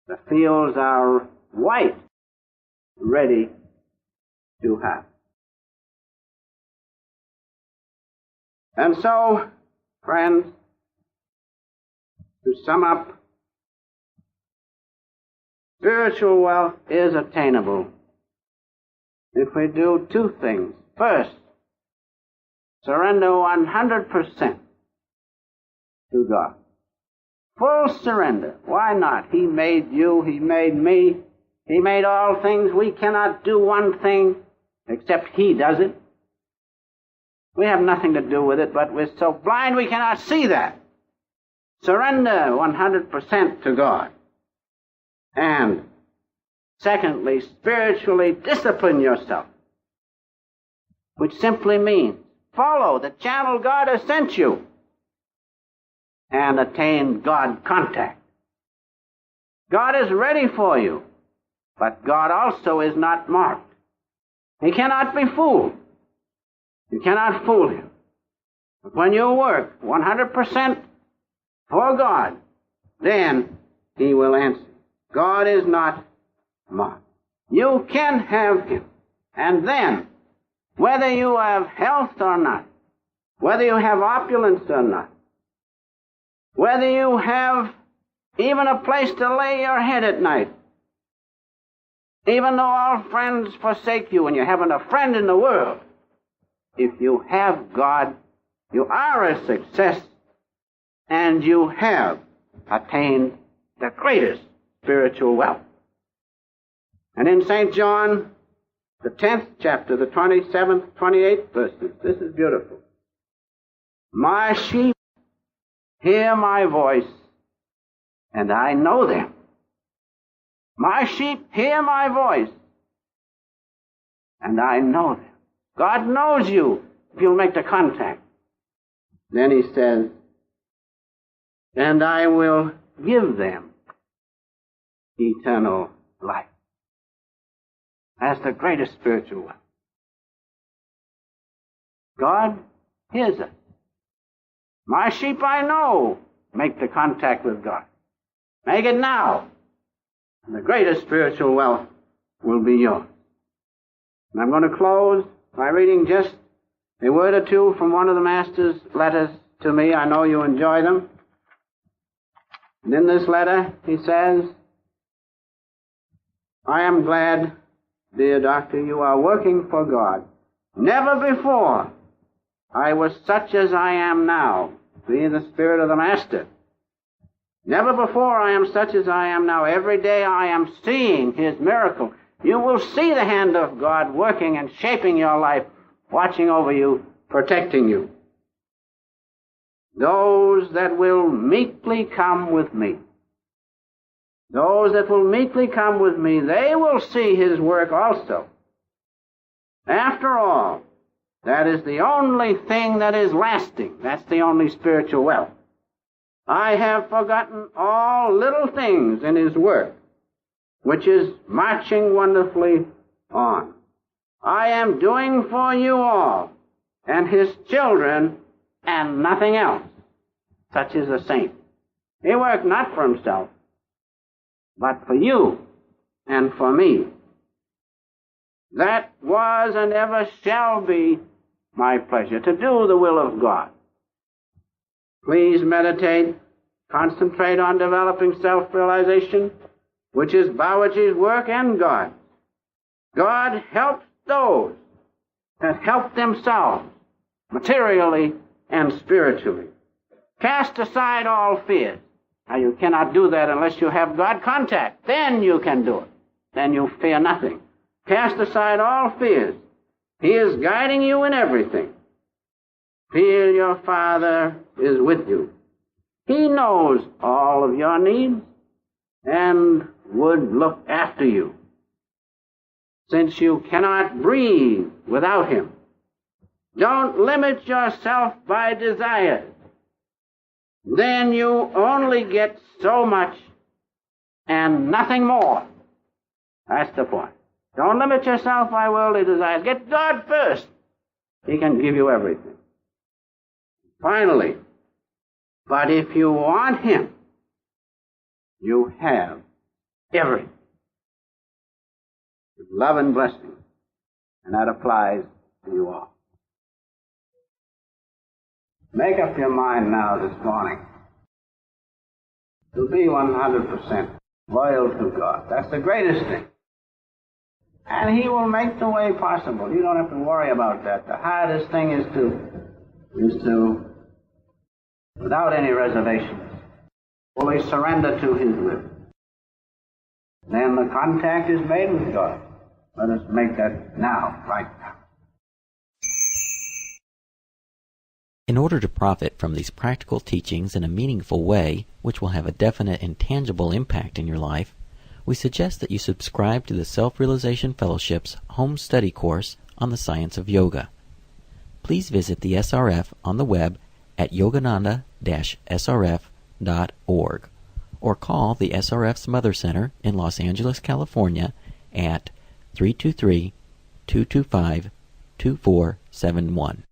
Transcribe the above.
The fields are white, ready to happen. And so, friends, to sum up, spiritual wealth is attainable if we do two things. First, surrender 100% to God. Full surrender. Why not? He made you, He made me, He made all things. We cannot do one thing except He does it. We have nothing to do with it, but we're so blind we cannot see that. Surrender 100% to God. And secondly, spiritually discipline yourself, which simply means follow the channel God has sent you and attain God contact. God is ready for you, but God also is not marked. He cannot be fooled. You cannot fool Him. But when you work 100% for God, then He will answer. God is not marked. You can have Him. And then, whether you have health or not, whether you have opulence or not, whether you have even a place to lay your head at night, even though all friends forsake you and you haven't a friend in the world, if you have God, you are a success and you have attained the greatest spiritual wealth. And in St. John, the 10th chapter, the 27th, 28th verses, this is beautiful. My sheep hear my voice, and I know them. My sheep hear my voice, and I know them. God knows you if you'll make the contact. Then He says, and I will give them eternal life. That's the greatest spiritual wealth. God hears us. My sheep I know. Make the contact with God. Make it now. And the greatest spiritual wealth will be yours. And I'm going to close by reading just a word or two from one of the Master's letters to me. I know you enjoy them. And in this letter, he says, I am glad, dear Doctor, you are working for God. Never before I was such as I am now, being the Spirit of the Master. Never before I am such as I am now. Every day I am seeing His miracle. You will see the hand of God working and shaping your life, watching over you, protecting you. Those that will meekly come with me, those that will meekly come with me, they will see His work also. After all, that is the only thing that is lasting. That's the only spiritual wealth. I have forgotten all little things in His work, which is marching wonderfully on. I am doing for you all and His children and nothing else. Such is a saint. He worked not for himself, but for you and for me. That was and ever shall be my pleasure, to do the will of God. Please meditate, concentrate on developing self-realization, which is Babaji's work and God. God helps those that help themselves, materially and spiritually. Cast aside all fears. Now, you cannot do that unless you have God contact. Then you can do it. Then you fear nothing. Cast aside all fears. He is guiding you in everything. Feel your Father is with you. He knows all of your needs and would look after you. Since you cannot breathe without Him, don't limit yourself by desires. Then you only get so much and nothing more. That's the point. Don't limit yourself by worldly desires. Get God first. He can give you everything. Finally, but if you want Him, you have everything with love and blessing. And that applies to you all. Make up your mind now this morning to be 100% loyal to God. That's the greatest thing. And He will make the way possible. You don't have to worry about that. The hardest thing is to, without any reservations, fully surrender to His will. Then the contact is made with God. Let us make that now, right now. In order to profit from these practical teachings in a meaningful way, which will have a definite and tangible impact in your life, we suggest that you subscribe to the Self-Realization Fellowship's home study course on the science of yoga. Please visit the SRF on the web at yogananda-srf.org or call the SRF's Mother Center in Los Angeles, California at 323-225-2471.